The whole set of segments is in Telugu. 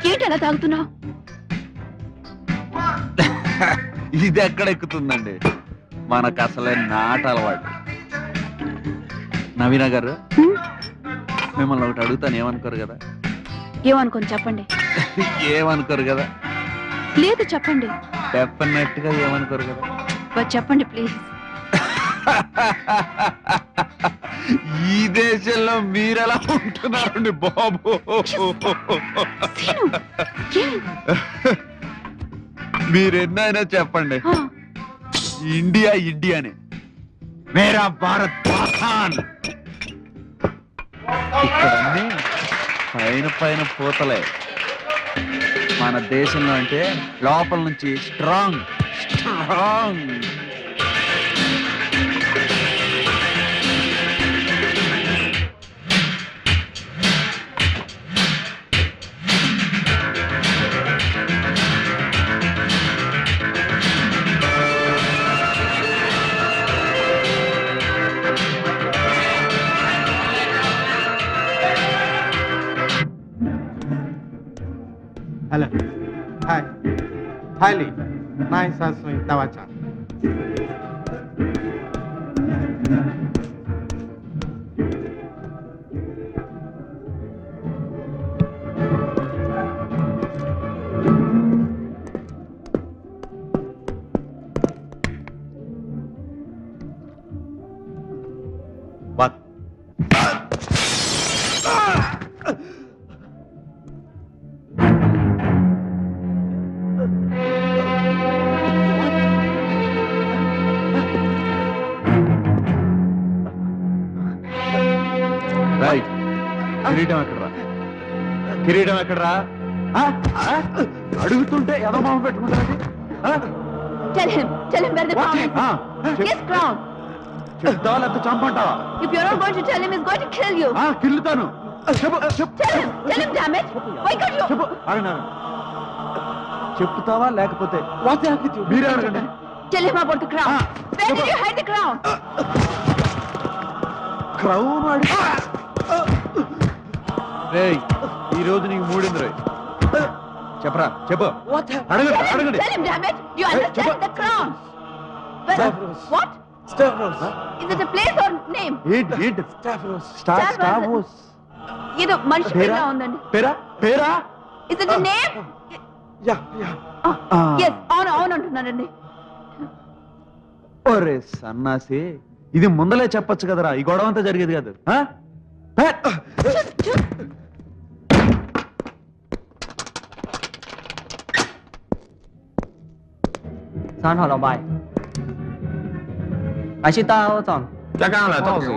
ఏంటలా తాగుతున్నావు? ఇది ఎక్కడ ఎక్కుతుందండి, మనకు అసలే నాట అలవాటు. నవీన గారు, మిమ్మల్ని ఒకటి అడుగుతాను, ఏమనుకోరు కదా? ఏమనుకోని చెప్పండి. ఏమనుకోరు కదా? లేదు చెప్పండి. డెఫినెట్ గా ఏమనుకోరు కదా? చెప్పండి ప్లీజ్. ఈ దేశంలో మీరెలా ఉంటున్నారండి బాబు? మీరెన్నైనా చెప్పండి, ఇండియా ఇండియానే, మేరా భారత్ పాకిస్తాన్. ఇక్కడన్నీ పైన పైన పూతలే. మన దేశంలో అంటే లోపల నుంచి strong strong. Hello. Hi. Hi, Lee. Nice asking Tawacha. What? కిరీటం ఎక్కడరా? కిరీటం ఎక్కడరా? అడుగుతుంటే ఏదో మామ పెట్టుకుంటారు. Tell him where the crown is. Yes, crown. చెప్తావా లేకపోతే చంపంటావా? If you're not going to tell him, he's going to kill you. కిల్లుతాను. Tell him, damn it. Why can't you? చెప్తావా లేకపోతే మీరే అడగండి. Tell him about the crown. Where did you hide the crown? Crown ఈ రోజు నీకు మూడింది రోయ్. చెప్పరా చెప్పు. అడగండి. Tell him, damn it. Do you understand the crown? What? Stavros. Is it a place or name? ఏంటి? Stavros. స్టార్స్. ఏదో మనిషి పేరులా ఉందండి. పేరా? Is it a name? Yeah. Yes, అవును అంటున్నానండి. ఒరే సన్నాసి, ఇది ముందలే చెప్పొచ్చు కదరా, ఈ గొడవ అంతా జరిగేది కాదు. 3號老闆，還是到總。再干了，到手。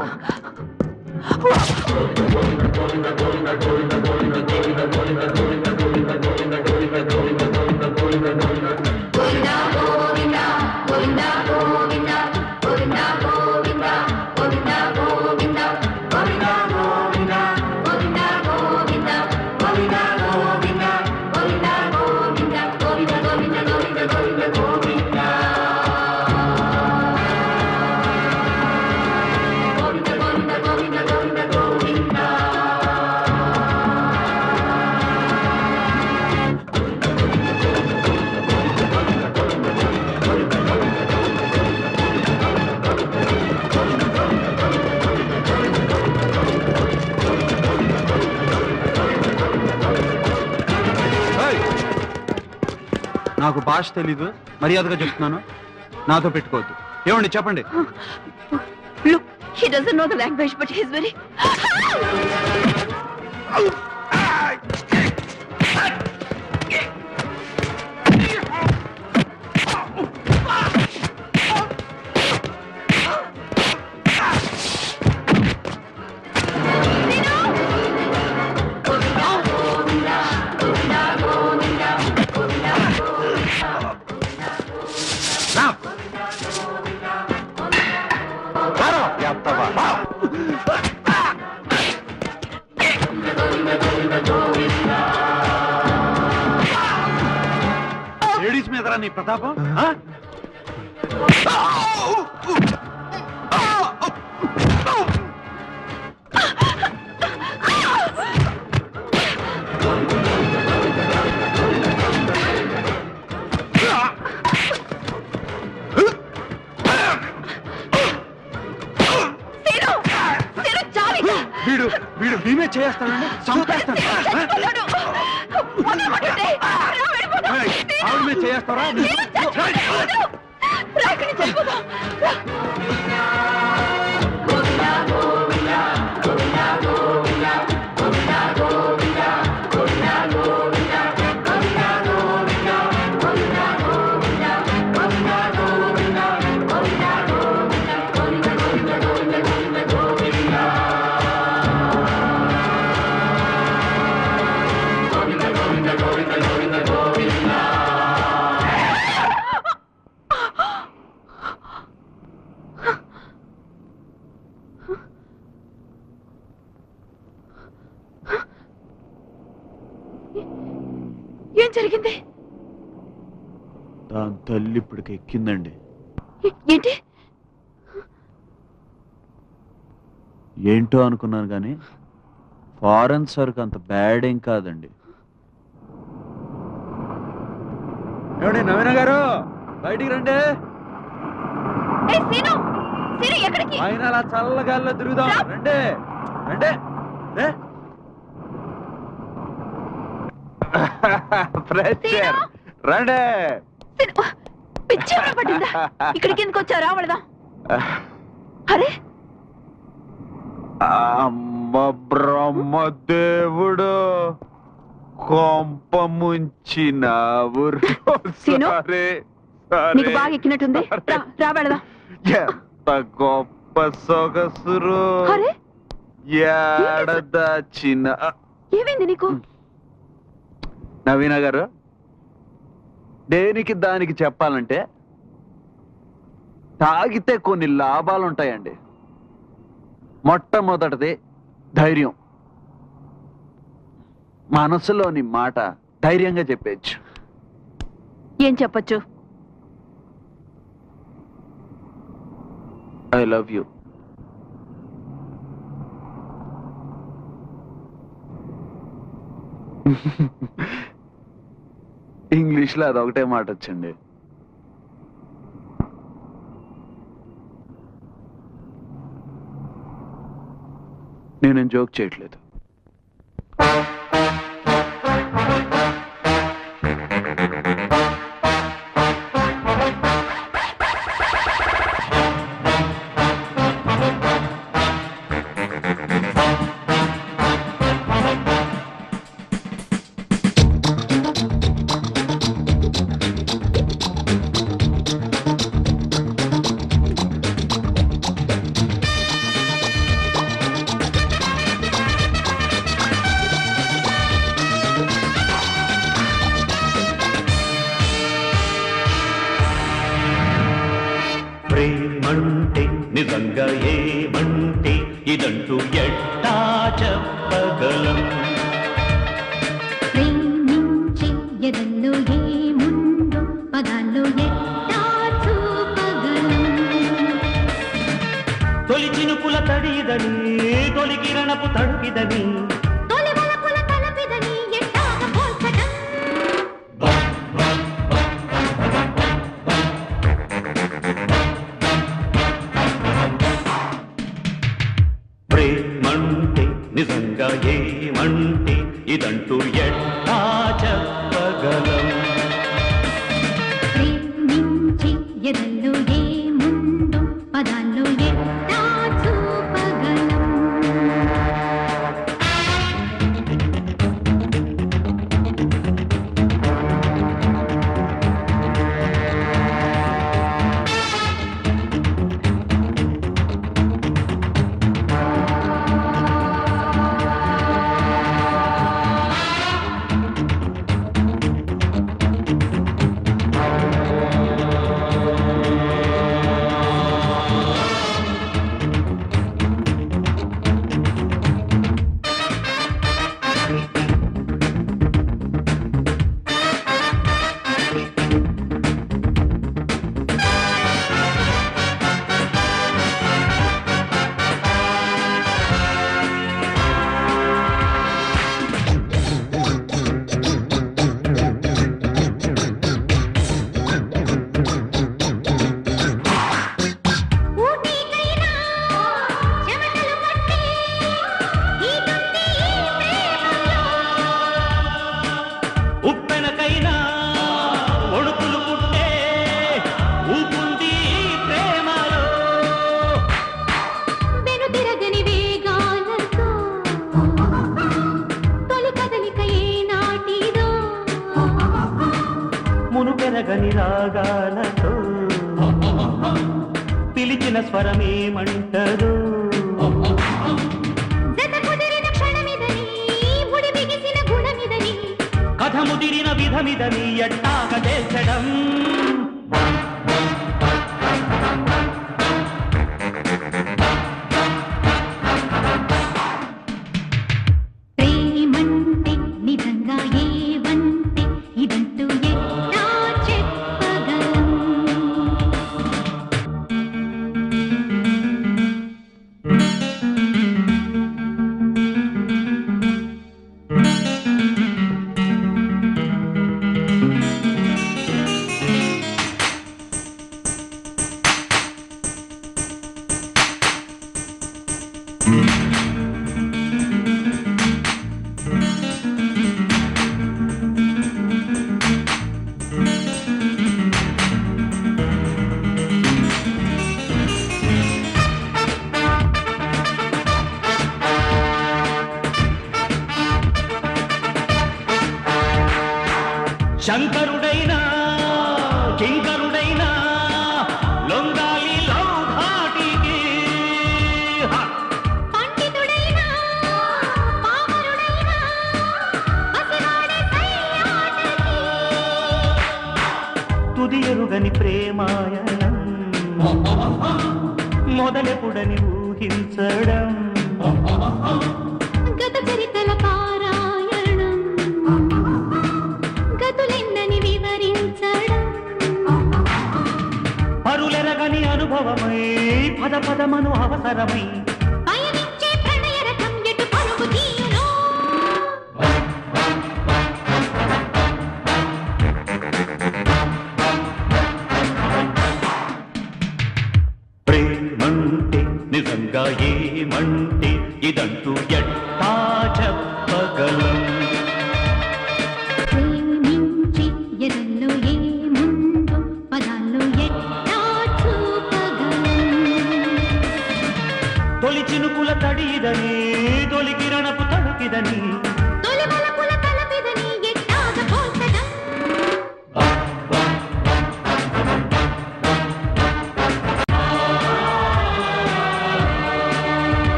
నాకు భాష తెలీదు, మర్యాదగా చెప్తున్నాను, నాతో పెట్టుకోవద్దు. ఏమండి చెప్పండి. Look, he doesn't know the language, but he's very... Wow! Ladies మీద నీ ప్రతాపం ఆ? వీడు వీడు మేమే చేస్తానండి చంపేస్తాను ఆవిడ మీద చేస్తారా ఏం జరిగింది? దాని తల్లి ఇప్పటికి ఎక్కిందండి. ఏంటి? ఏంటో అనుకున్నాను కానీ ఫారెన్ సరుకు అంత బ్యాడ్ ఏం కాదండి. ఏమండి నవీన గారు బయటికి రండి. ఆయన అలా చల్లగాల్లో తిరుగుదాం. రండి రండి. రండి. ఇక్కడికి ఎందుకు వచ్చారా? వెళదాం. అరే అమ్మ బ్రహ్మదేవుడు కొంప ముంచినావు. నీకు బాగా ఎక్కినట్టుంది. రా వెళదాం. ఎంత గొప్ప సొగసురు. ఏడదాచిన. ఏమైంది నీకు? నవీన గారు దేనికి దానికి చెప్పాలంటే తాగితే కొన్ని లాభాలు ఉంటాయండి. మొట్టమొదటిది ధైర్యం. మనసులోని మాట ధైర్యంగా చెప్పచ్చు. ఏం చెప్పచ్చు? I love you. ఇంగ్లీష్లో అదొకటే మాట వచ్చండి. నేను జోక్ చేయట్లేదు. ప్రేమంటే నిజంగా ఏమంటే ఇదంటూ ఎట్టా చెప్పగలం. ప్రేమించి ఎదల్లో ఏముందో పదాల్లో ఎట్టా చూపగలం. తొలి చినుకుల తడిదని తొలి కిరణపు తడుపిదని తొలి వలపుల తలపిదని ఎట్టాగ పోల్చటం. ప్రేమంటే నిజంగా ఏమంటే ఇదంటూ ఎట్టా చెప్పగలం. ప్రేమించి ఎదల్లో ఏముందో పదాల్లో ఎట్టా చూపగలం. మునుపెరగని రాగాలతో పిలిచిన స్వరమేమంటదో జత కుదిరిన క్షణమిదని ముడి బిగిసిన గుణమిదని కథ ముదిరిన విధమిదని ఎట్టాగ తేల్చడం ప్రేమంటే నిజంగా ఏవంటే ఇదంటూ ఎట్టా చెప్పగలం శంకరుడైనా కింకరుడైనా లొంగాలి లౌధాటికి పండితుడైనా పామరుడైనా పసివాడే సయ్యాటకి తుది ఎరుగని ప్రేమాయణం మొదలెపుడని ఊహించడం గత చరితల పారాయణం గతులెన్నని వివరించడం పరులెరగని అనుభవమై పద పదమను అవసరమై